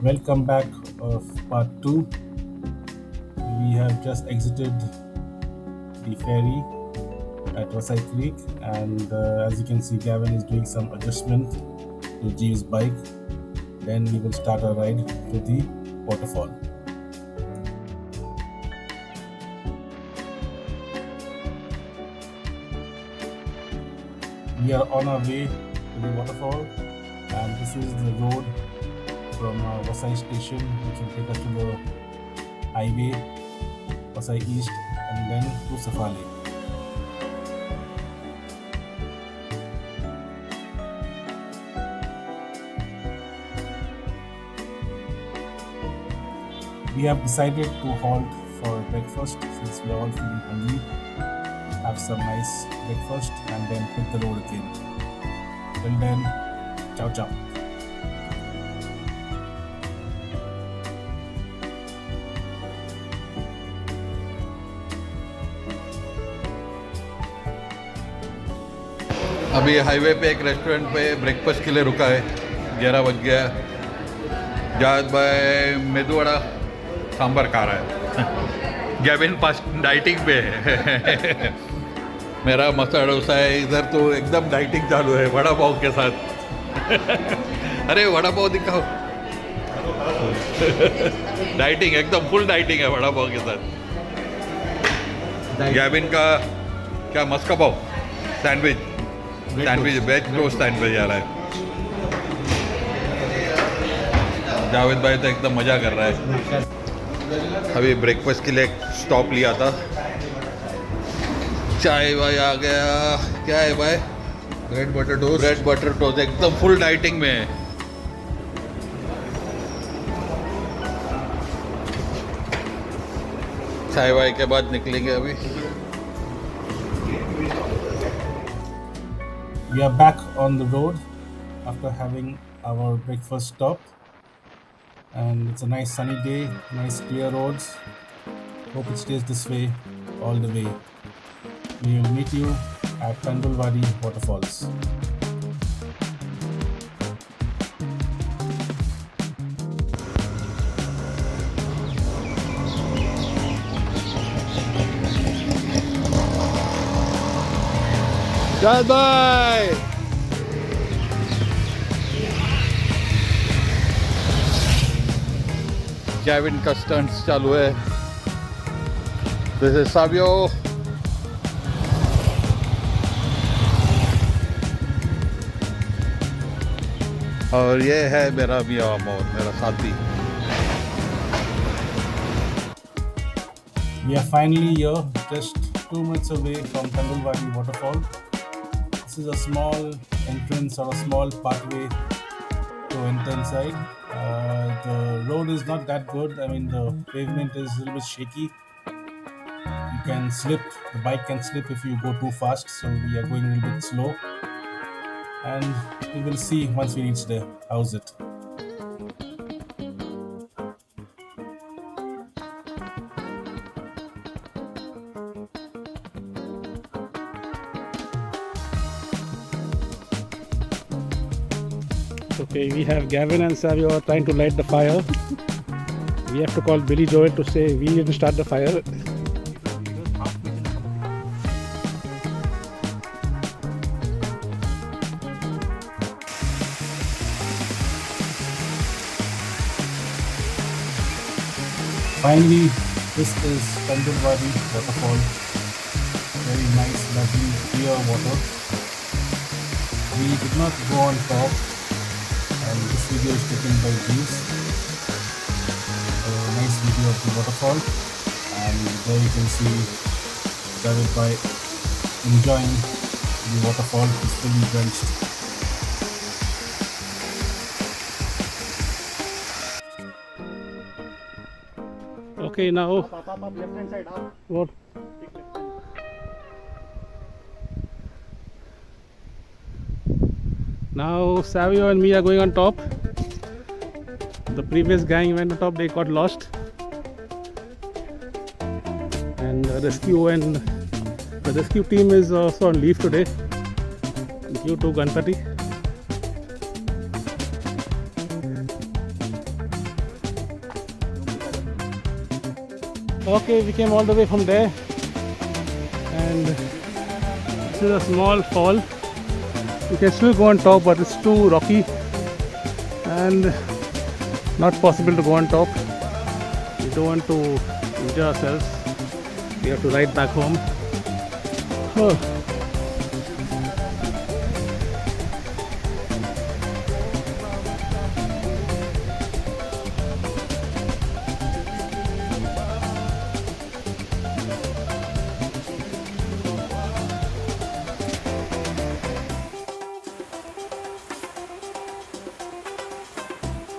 Welcome back of part 2. We have just exited the ferry at Vasai Creek, and as you can see, Gavin is doing some adjustment to Jeev's bike. Then we will start our ride to the waterfall. We are on our way to the waterfall, and this is the road from Vasai station, which will take us to the highway, Vasai East, and then to Safali. We have decided to halt for breakfast since we are all feeling hungry. Have some nice breakfast and then hit the road again. Till then, ciao ciao. अभी highway पे एक restaurant पे breakfast के लिए रुका है। 11 बज गया। जावेद भाई मेदू वड़ा सांभर खा रहा है। गैविन फास्ट डाइटिंग पे है। मेरा मसाला डोसा है। इधर तो एकदम डाइटिंग चालू है वड़ा पाव के साथ। अरे वड़ा पाव दिखाओ। डाइटिंग एकदम फुल डाइटिंग है वड़ा पाव के साथ। गैविन का क्या मस्का पाव सैंडविच वेज टोस्ट सैंडविच आ रहा है। जावेद भाई तो एकदम मज़ा कर रहा है। अभी ब्रेकफास्ट के लिए एक स्टॉप लिया था। चाय भाई आ गया। क्या है भाई? ब्रेड बटर टोस्ट एकदम फुल डाइटिंग में है। चाय भाई के बाद निकलेंगे अभी। We are back on the road after having our breakfast stop, and it's a nice sunny day, nice clear roads. Hope it stays this way all the way. We will meet you at Tandulwadi waterfalls. Javed भाई Gavin का stunts चालू है। This is साबियो। और ये है मेरा मियां अमोर, मेरा साथी। We are finally here, just 2 minutes away from Tandulwadi waterfall. This is a small entrance or a small pathway to enter inside. The road is not that good. I mean, the pavement is a little bit shaky. You can slip, the bike can slip if you go too fast. So we are going a little bit slow. And we will see once we reach there. How's it? Okay, we have Gavin and Savio are trying to light the fire. We have to call Billy Joel to say we didn't start the fire. Finally, this is Tandulwadi waterfall. Very nice, lovely, clear water. We did not go on top, and this video is taken by Jeeves. A nice video of the waterfall, and there you can see Javed Bhai enjoying the waterfall. He's fully drenched. Okay, now what? Now Savio and me are going on top. The previous gang went on top, they got lost. And the rescue team is also on leave today due to Ganpati. Okay, we came all the way from there, and this is a small fall. You can still go on top, but it's too rocky and not possible to go on top. We don't want to injure ourselves. We have to ride back home. Oh.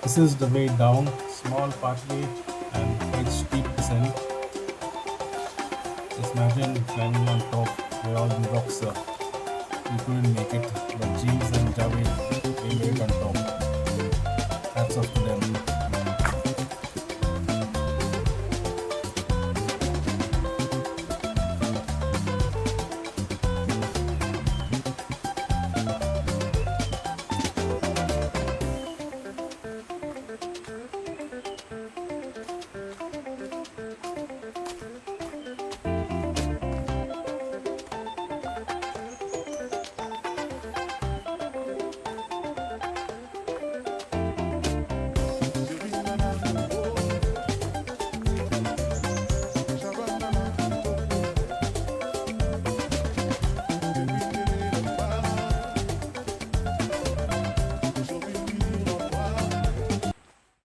This is the way down, small pathway and quite steep descent. Just imagine climbing on top where all the rocks are. We couldn't make it, but James and Javed, they made it on top. Hats off to them.